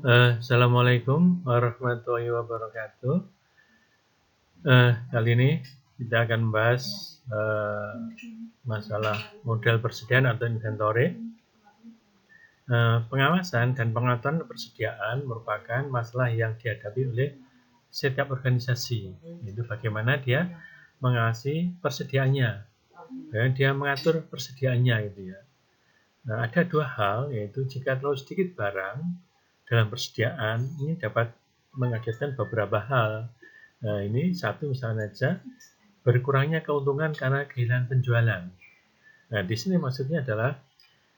Assalamualaikum warahmatullahi wabarakatuh. Kali ini kita akan membahas masalah model persediaan atau inventory. Pengawasan dan pengaturan persediaan merupakan masalah yang dihadapi oleh setiap organisasi. Itu bagaimana dia mengawasi persediaannya, dan dia mengatur persediaannya itu ya. Nah, ada dua hal, yaitu jika terlalu sedikit barang dalam persediaan, ini dapat mengakibatkan beberapa hal. Nah, ini satu misalnya saja, berkurangnya keuntungan karena kehilangan penjualan. Nah, di sini maksudnya adalah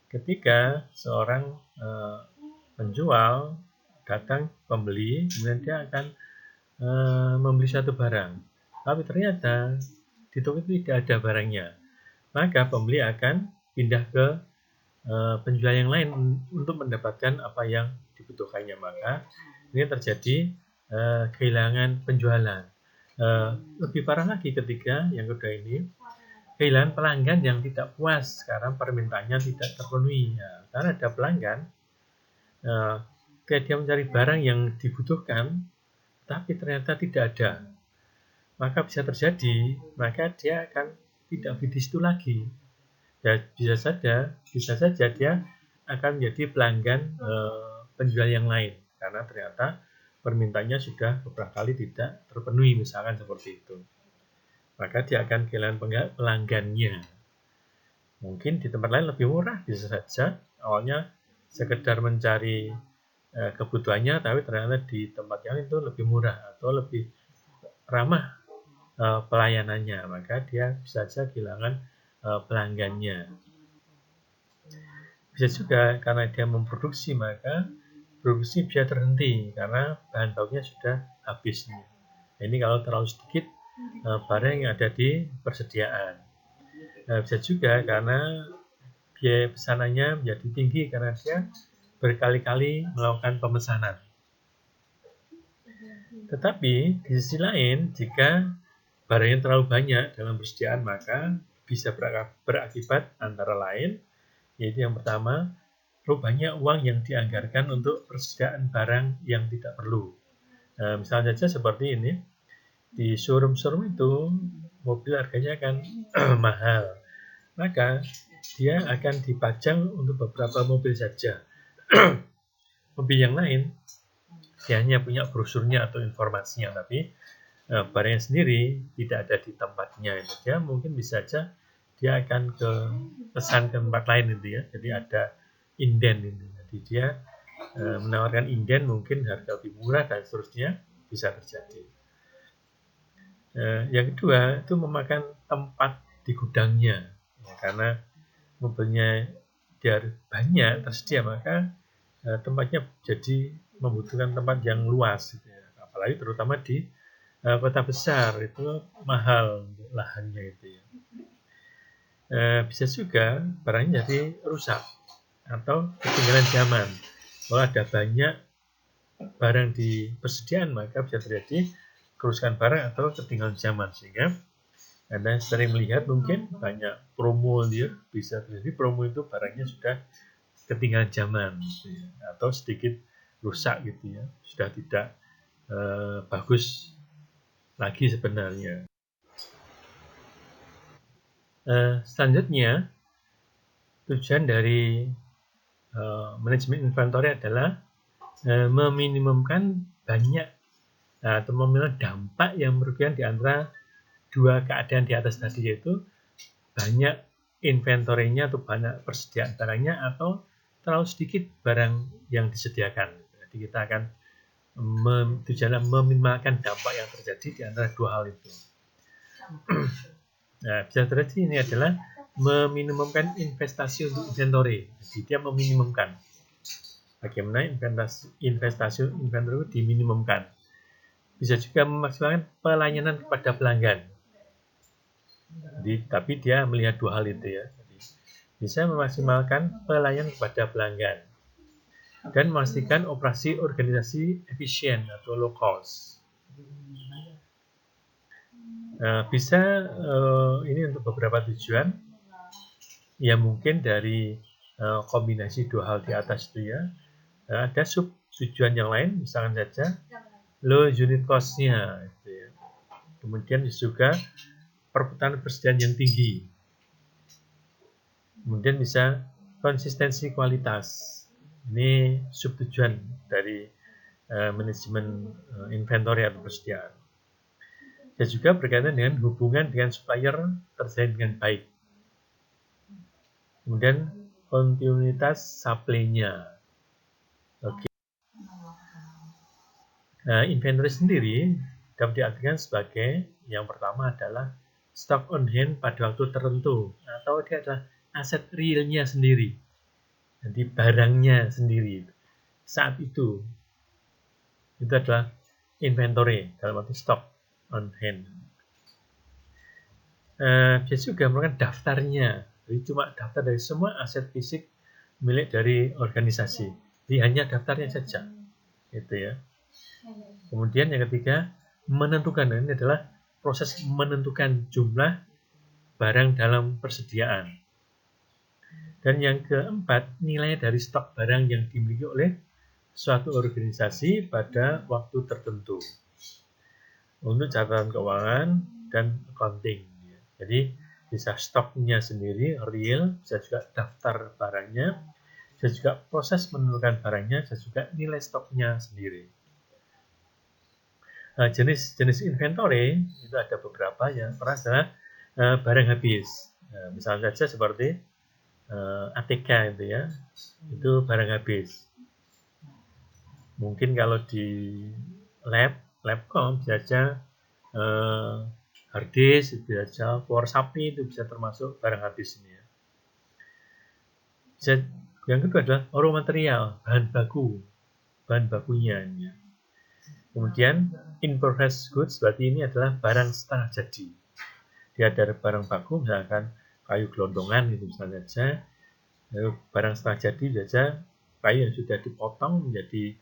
ketika seorang penjual datang pembeli, kemudian dia akan membeli satu barang, tapi ternyata di toko itu tidak ada barangnya, maka pembeli akan pindah ke penjual yang lain untuk mendapatkan apa yang dibutuhkannya. Maka ini terjadi kehilangan penjualan. Lebih parah lagi ketika yang kedua ini kehilangan pelanggan yang tidak puas karena permintaannya tidak terpenuhi. Ya, karena ada pelanggan ketika dia mencari barang yang dibutuhkan tapi ternyata tidak ada, maka bisa terjadi dia akan tidak beli di situ lagi. Ya, bisa saja dia akan menjadi pelanggan penjual yang lain karena ternyata permintaannya sudah beberapa kali tidak terpenuhi, misalkan seperti itu. Maka dia akan kehilangan pelanggannya. Mungkin di tempat lain lebih murah, bisa saja awalnya sekedar mencari kebutuhannya, tapi ternyata di tempat yang itu lebih murah atau lebih ramah pelayanannya, maka dia bisa saja kehilangan pelanggannya. Bisa juga karena dia memproduksi, maka produksi bisa terhenti karena bahan bakunya sudah habis. Ini kalau terlalu sedikit barang yang ada di persediaan. Bisa juga karena biaya pesanannya menjadi tinggi karena dia berkali-kali melakukan pemesanan. Tetapi di sisi lain, jika barangnya terlalu banyak dalam persediaan, maka bisa berakibat antara lain, yaitu yang pertama, terlalu banyak uang yang dianggarkan untuk persediaan barang yang tidak perlu. Misalnya saja seperti ini, di showroom itu mobil harganya akan mahal, maka dia akan dipajang untuk beberapa mobil saja. Mobil yang lain dia hanya punya brosurnya atau informasinya, tapi barangnya sendiri tidak ada di tempatnya. Dia mungkin bisa saja dia akan pesan ke tempat lain itu ya. Jadi ada inden itu. Jadi dia menawarkan inden, mungkin harga lebih murah dan seterusnya, bisa terjadi. Yang kedua itu memakan tempat di gudangnya, ya, karena mobilnya dia banyak tersedia, maka tempatnya jadi membutuhkan tempat yang luas, gitu ya. Apalagi terutama di kota besar itu mahal lahannya itu ya. Bisa juga barangnya jadi rusak atau ketinggalan zaman. Kalau ada banyak barang di persediaan, maka bisa terjadi kerusakan barang atau ketinggalan zaman, sehingga Anda sering melihat mungkin banyak promo dia, bisa terjadi promo itu barangnya sudah ketinggalan zaman gitu ya, atau sedikit rusak gitu ya, sudah tidak bagus lagi sebenarnya. Selanjutnya, tujuan dari manajemen inventory adalah meminimumkan banyak atau meminimumkan dampak yang merugikan di antara dua keadaan di atas tadi, yaitu banyak inventory-nya atau banyak persediaan barangnya atau terlalu sedikit barang yang disediakan. Jadi kita akan tujuannya meminimalkan dampak yang terjadi di antara dua hal itu. Nah, bisa terjadi ini adalah meminimumkan investasi untuk inventory. Jadi dia meminimumkan. Bagaimana investasi inventory diminimumkan. Bisa juga memaksimalkan pelayanan kepada pelanggan. Jadi, tapi dia melihat dua hal itu ya. Jadi, bisa memaksimalkan pelayanan kepada pelanggan dan memastikan operasi organisasi efisien atau low cost. Bisa ini untuk beberapa tujuan ya, mungkin dari kombinasi dua hal di atas itu ya. ada sub tujuan yang lain, misalkan saja low unit cost-nya, gitu ya. Kemudian juga perputaran persediaan yang tinggi. Kemudian bisa konsistensi kualitas. Ini sub tujuan dari manajemen inventory atau persediaan. Dan juga berkaitan dengan hubungan dengan supplier terjalin dengan baik. Kemudian kontinuitas supply-nya. Oke. Nah, inventory sendiri dapat diartikan sebagai yang pertama adalah stock on hand pada waktu tertentu, atau dia adalah aset realnya sendiri. Jadi barangnya sendiri saat itu adalah inventory dalam arti stock on hand. Biasa juga merupakan daftarnya, jadi cuma daftar dari semua aset fisik milik dari organisasi. Jadi hanya daftarnya saja, gitu ya. Kemudian yang ketiga, menentukan. Ini adalah proses menentukan jumlah barang dalam persediaan. Dan yang keempat, nilai dari stok barang yang dimiliki oleh suatu organisasi pada waktu tertentu untuk catatan keuangan dan accounting. Jadi bisa stoknya sendiri real, bisa juga daftar barangnya, bisa juga proses menentukan barangnya, bisa juga nilai stoknya sendiri. Jenis inventory itu ada beberapa. Yang pertama adalah barang habis. Misalnya saja seperti ATK itu ya, itu barang habis. Mungkin kalau di labcom bisa saja hard disk, bisa saja power supply itu bisa termasuk barang habis ini ya. Yang kedua adalah raw material, bahan bakunya ini ya. Kemudian in progress goods, berarti ini adalah barang setengah jadi. Dia ada barang baku, misalkan kayu gelondongan itu misalnya saja. Barang setengah jadi saja kayu yang sudah dipotong menjadi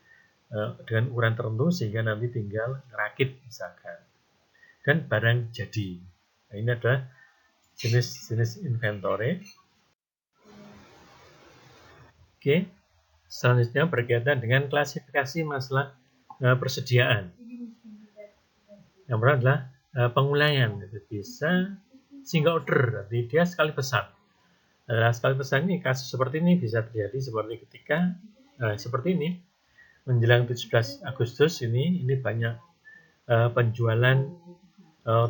dengan ukuran tertentu sehingga nanti tinggal ngerakit misalkan. Dan barang jadi. Nah, ini adalah jenis-jenis inventory. Oke. Selanjutnya berkaitan dengan klasifikasi masalah persediaan. Yang pertama adalah pengulangan. Bisa single order, jadi dia sekali pesan. Sekali pesan ini, kasus seperti ini bisa terjadi seperti ketika seperti ini menjelang 17 Agustus ini banyak penjualan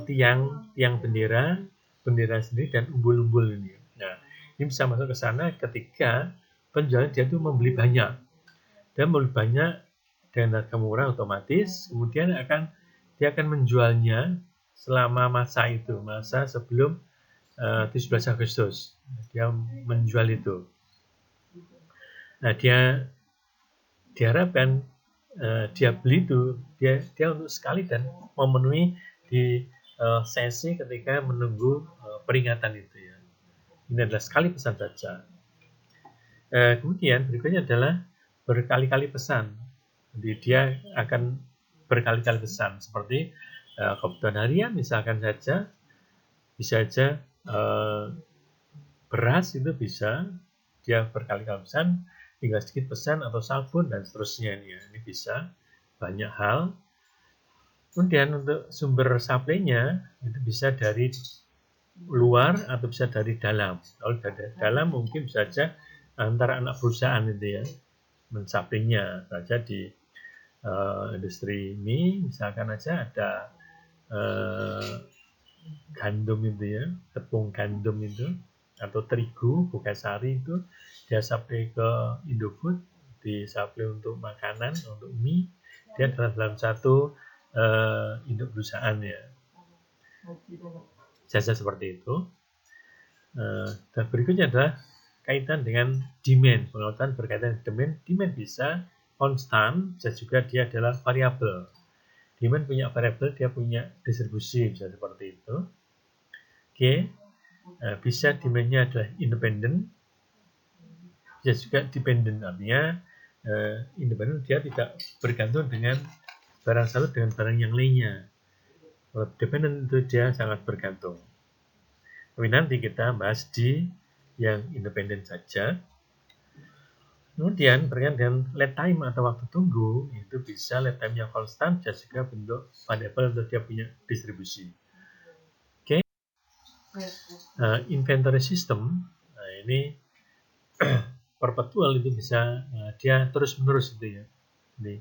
tiang bendera sendiri dan umbul-umbul ini. Nah, ini bisa masuk ke sana ketika penjualan dia itu membeli banyak dan membeli banyak dengan harga murah, otomatis kemudian dia akan menjualnya selama masa sebelum 17 Agustus dia menjual itu. Nah, dia diharapkan dia beli itu dia untuk sekali dan memenuhi di sesi ketika menunggu peringatan itu ya. Ini adalah sekali pesan saja. Kemudian berikutnya adalah berkali-kali pesan. Jadi dia akan berkali-kali pesan seperti kebutuhan harian misalkan saja, bisa saja beras itu bisa dia berkali-kali pesan, tinggal sedikit pesan, atau sabun dan seterusnya ini bisa banyak hal. Kemudian untuk sumber supply-nya itu bisa dari luar atau bisa dari dalam. Kalau dari dalam mungkin bisa saja antara anak perusahaan itu ya, mensuplainya saja di industri mie misalkan aja ada gandum itu ya, tepung gandum itu atau terigu Bukasari itu dia supply ke Indofood, di supply untuk makanan, untuk mie, dia dalam satu induk perusahaan ya. Jasa seperti itu. Dan berikutnya adalah kaitan dengan demand. Pengertian berkaitan dengan demand bisa konstan, bisa juga dia adalah variabel. Demand punya variabel, dia punya distribusi, bisa seperti itu. Oke. Bisa demand-nya adalah independen, bisa juga dependent, artinya independen dia tidak bergantung dengan barang satu dengan barang yang lainnya. Kalau dependent itu dia sangat bergantung. Tapi nanti kita bahas di yang independen saja. Kemudian berkaitan dengan lead time atau waktu tunggu, itu bisa lead time-nya konstan dan juga bentuk variabel untuk dia punya distribusi. Oke. Inventory system, nah ini perpetual itu bisa dia terus menerus itu ya. Jadi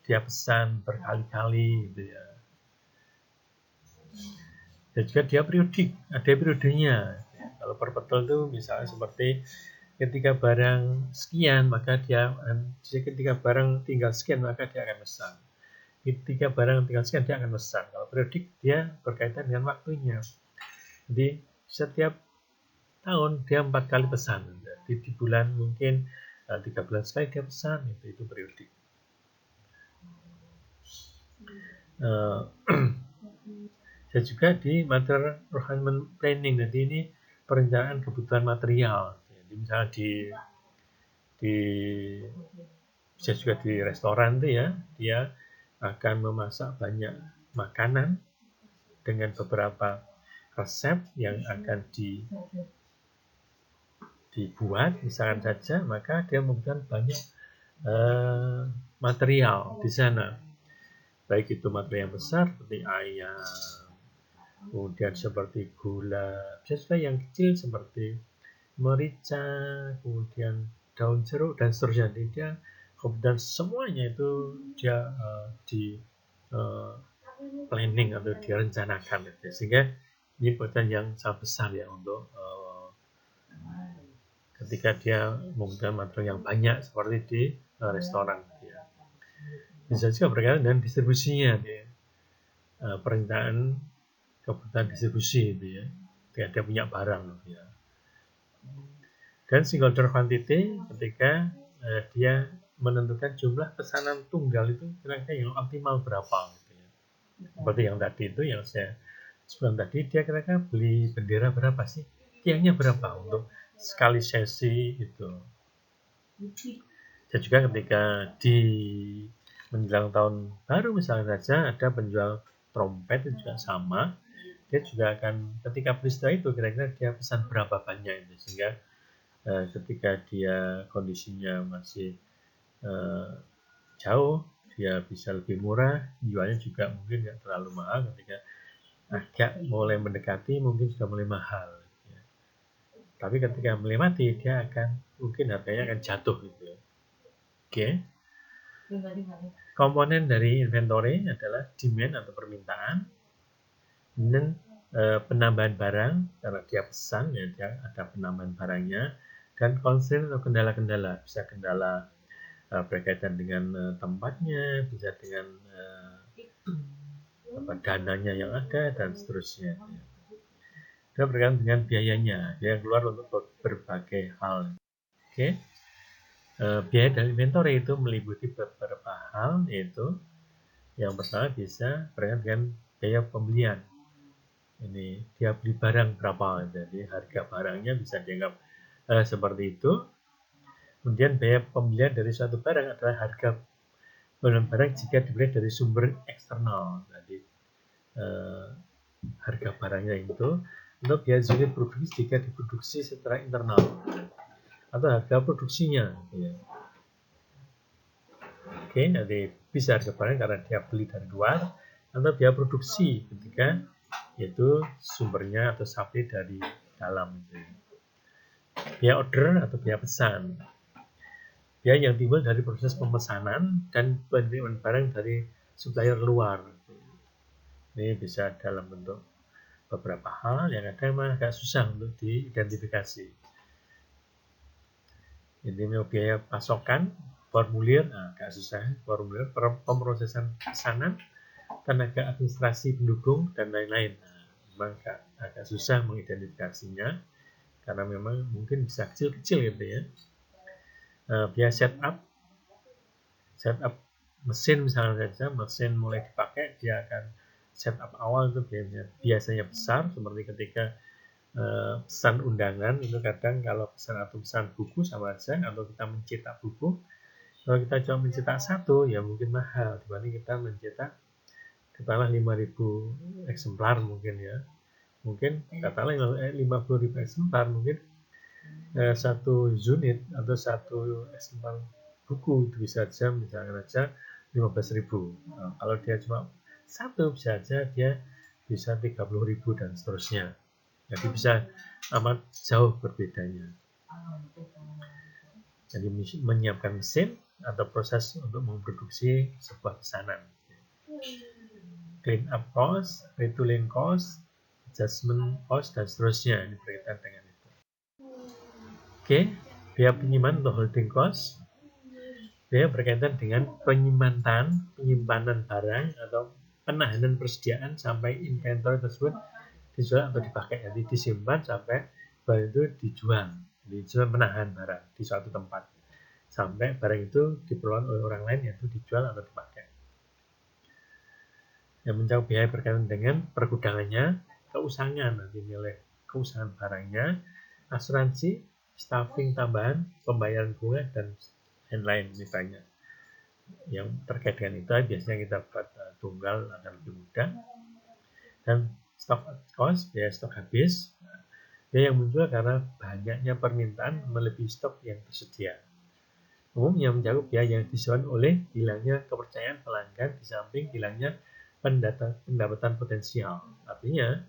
dia pesan berkali-kali gitu ya. Dan juga dia periodik, ada periodenya. Kalau perpetual itu misalnya seperti ketika barang sekian maka dia ketika barang tinggal sekian maka dia akan pesan. Ketika barang tinggal sekian dia akan pesan. Kalau periodik dia berkaitan dengan waktunya. Jadi setiap tahun dia 4 kali pesan. Jadi di bulan mungkin 3 bulan sekali dia pesan, itu periodik. Dan juga di material requirement planning. Jadi ini perencanaan kebutuhan material. Jadi misalnya di bisa juga di restoran itu ya, dia akan memasak banyak makanan dengan beberapa resep yang akan dibuat, misalkan saja, maka dia membutuhkan banyak material di sana. Baik itu material yang besar seperti ayam, kemudian seperti gula, bisa juga yang kecil seperti merica, kemudian daun jeruk dan seterusnya. Dia kemudian semuanya itu dia di planning atau direncanakan, sehingga ini pekerjaan yang sangat besar ya untuk ketika dia membutuhkan material yang banyak seperti di restoran. Ya. Bisa juga berkaitan dengan distribusinya, ya. Perencanaan kebutuhan distribusi itu ya. Dia punya barang ya. Dan single order quantity ketika dia menentukan jumlah pesanan tunggal itu kira-kira yang optimal berapa gitu ya. Seperti yang tadi itu yang saya sebelum tadi, dia kira-kira beli bendera berapa sih? Tiangnya berapa untuk sekali sesi itu. Dan juga ketika di menjelang tahun baru misalnya saja ada penjual trompet itu juga sama, dia juga akan ketika peristiwa itu kira-kira dia pesan berapa banyak itu, sehingga ketika dia kondisinya masih jauh dia bisa lebih murah, jualnya juga mungkin nggak terlalu mahal, ketika agak mulai mendekati mungkin sudah mulai mahal ya. Tapi ketika melewati dia akan mungkin harganya akan jatuh gitu ya. Oke. Komponen dari inventory adalah demand atau permintaan, dan penambahan barang karena dia pesan ya, dia ada penambahan barangnya, dan constraint atau kendala-kendala, bisa kendala berkaitan dengan tempatnya, bisa dengan dananya yang ada dan seterusnya. Dan berkaitan dengan biayanya, dia keluar untuk berbagai hal. Oke. Biaya dari inventory itu meliputi beberapa hal, yaitu yang pertama bisa berkaitan dengan biaya pembelian. Ini dia beli barang berapa, jadi harga barangnya bisa dianggap seperti itu. Kemudian biaya pembelian dari suatu barang adalah harga barang jika dibeli dari sumber eksternal. Jadi harga barangnya itu untuk biaya unit produksi jika diproduksi secara internal, atau harga produksinya. Ya. Oke, jadi bisa harga barang karena dia beli dari luar, atau biaya produksi ketika yaitu sumbernya atau supply dari dalam. Biaya order atau biaya pesan, biaya yang timbul dari proses pemesanan dan penerimaan barang dari supplier luar. Ini bisa dalam bentuk beberapa hal yang kadang memang agak susah untuk diidentifikasi. Ini biaya pasokan, formulir, agak susah, formulir, pemrosesan pesanan, tenaga administrasi pendukung, dan lain-lain. Memang agak susah mengidentifikasinya, karena memang mungkin bisa kecil-kecil gitu ya. Biaya setup mesin misalnya saja, mesin mulai dipakai, dia akan setup awal itu biasanya besar, seperti ketika pesan undangan itu kadang kalau pesan buku sama aja, atau kita mencetak buku, kalau kita cuma mencetak satu ya mungkin mahal dibanding kita mencetak katakanlah 5.000 eksemplar mungkin ya, mungkin katakanlah 50.000 eksemplar mungkin satu unit atau satu eksemplar buku itu bisa aja misalkan aja 15.000. Nah, kalau dia cuma satu bisa aja dia bisa 30.000 dan seterusnya. Jadi bisa amat jauh berbedanya. Jadi menyiapkan mesin atau proses untuk memproduksi sebuah pesanan. Clean up cost, retooling cost, adjustment cost, dan seterusnya. Ini berkaitan dengan itu. Oke, biaya penyimpanan atau holding cost. Biaya berkaitan dengan penyimpanan barang atau penahanan persediaan sampai inventory tersebut dijual atau dipakai. Jadi disimpan sampai barang itu dijual. Dijual menahan barang di suatu tempat sampai barang itu diperoleh oleh orang lain, yaitu dijual atau dipakai. Yang mencakup biaya berkaitan dengan pergudangannya, keusangan, nanti nilai keusangan barangnya, asuransi, staffing tambahan, pembayaran bunga, dan lain-lain misalnya. Yang terkait dengan itu biasanya kita buat tunggal akan lebih mudah. Dan stock cost, biaya stok habis, biaya yang muncul karena banyaknya permintaan melebihi stok yang tersedia. Umumnya mencakup biaya yang disebabkan oleh hilangnya kepercayaan pelanggan di samping hilangnya pendapatan potensial. Artinya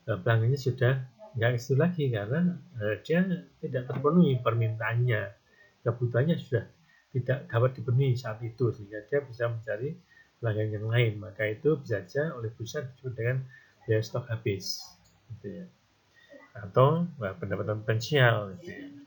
pelanggannya sudah nggak itu lagi karena dia tidak terpenuhi permintaannya, kebutuhannya sudah tidak dapat dipenuhi saat itu, sehingga dia bisa mencari pelanggan yang lain. Maka itu bisa saja oleh perusahaan disebut dengan biaya stok habis, gitu ya. Atau pendapatan potensial, gitu ya.